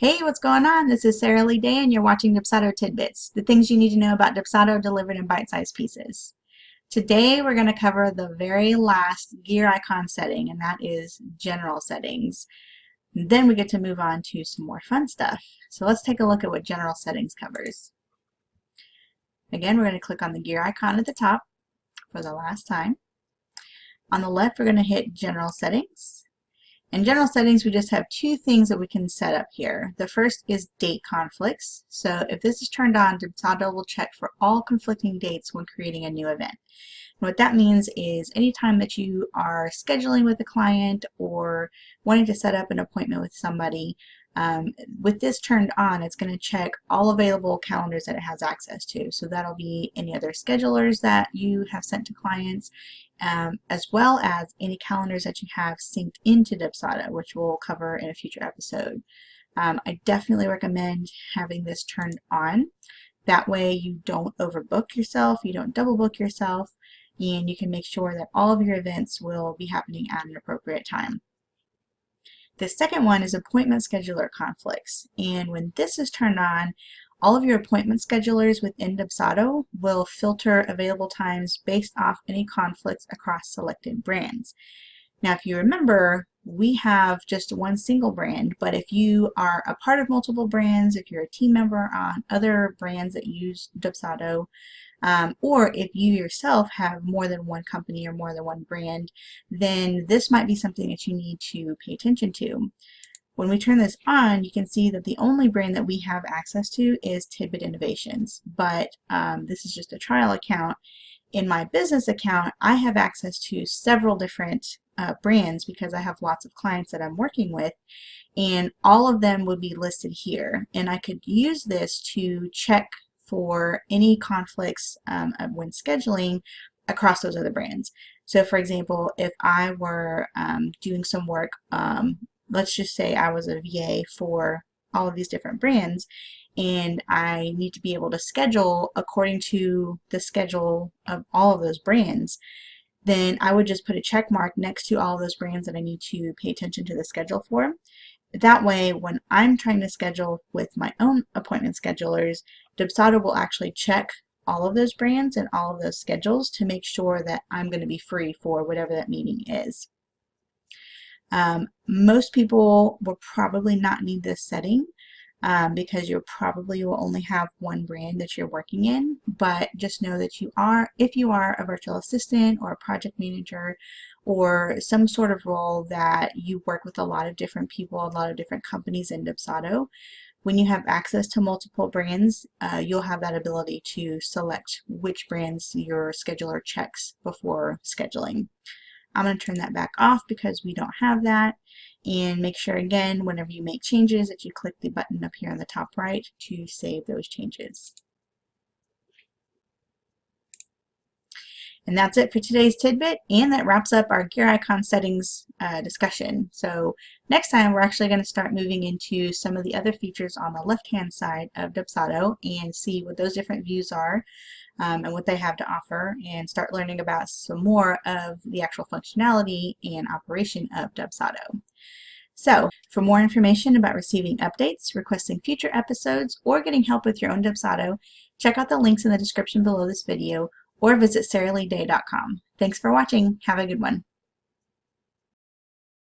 Hey, what's going on? This is Sarah Lee Day and you're watching Dubsado Tidbits, the things you need to know about Dubsado delivered in bite-sized pieces. Today we're going to cover the very last gear icon setting, and that is general settings. And then we get to move on to some more fun stuff. So let's take a look at what general settings covers. Again, we're going to click on the gear icon at the top for the last time. On the left, we're going to hit general settings. In general settings, we just have two things that we can set up here. The first is date conflicts. So if this is turned on, Dubsado will check for all conflicting dates when creating a new event. And what that means is anytime that you are scheduling with a client or wanting to set up an appointment with somebody, with this turned on, it's going to check all available calendars that it has access to. So that'll be any other schedulers that you have sent to clients, as well as any calendars that you have synced into Dubsado, which we'll cover in a future episode. I definitely recommend having this turned on. That way you don't overbook yourself, you don't double book yourself, and you can make sure that all of your events will be happening at an appropriate time. The second one is appointment scheduler conflicts, and when this is turned on, all of your appointment schedulers within Dubsado will filter available times based off any conflicts across selected brands. Now, if you remember, we have just one single brand, but if you are a part of multiple brands, if you're a team member on other brands that use Dubsado, or if you yourself have more than one company or more than one brand, then this might be something that you need to pay attention to. When we turn this on, you can see that the only brand that we have access to is Tidbit Innovations, but this is just a trial account. In my business account, I have access to several different brands because I have lots of clients that I'm working with, and all of them would be listed here. And I could use this to check for any conflicts when scheduling across those other brands. So for example, if I were doing some work, let's just say I was a VA for all of these different brands, and I need to be able to schedule according to the schedule of all of those brands, then I would just put a check mark next to all of those brands that I need to pay attention to the schedule for. That way, when I'm trying to schedule with my own appointment schedulers, Dubsado will actually check all of those brands and all of those schedules to make sure that I'm going to be free for whatever that meeting is. Most people will probably not need this setting because you probably will only have one brand that you're working in, but just know that if you are a virtual assistant or a project manager or some sort of role that you work with a lot of different people, a lot of different companies in Dubsado, when you have access to multiple brands, you'll have that ability to select which brands your scheduler checks before scheduling. I'm going to turn that back off because we don't have that, and make sure again whenever you make changes that you click the button up here on the top right to save those changes. And that's it for today's tidbit, and that wraps up our gear icon settings discussion. So next time we're actually going to start moving into some of the other features on the left hand side of Dubsado and see what those different views are and what they have to offer, and start learning about some more of the actual functionality and operation of Dubsado. So for more information about receiving updates, requesting future episodes, or getting help with your own Dubsado, check out the links in the description below this video or visit sarahleeday.com. Thanks for watching. Have a good one.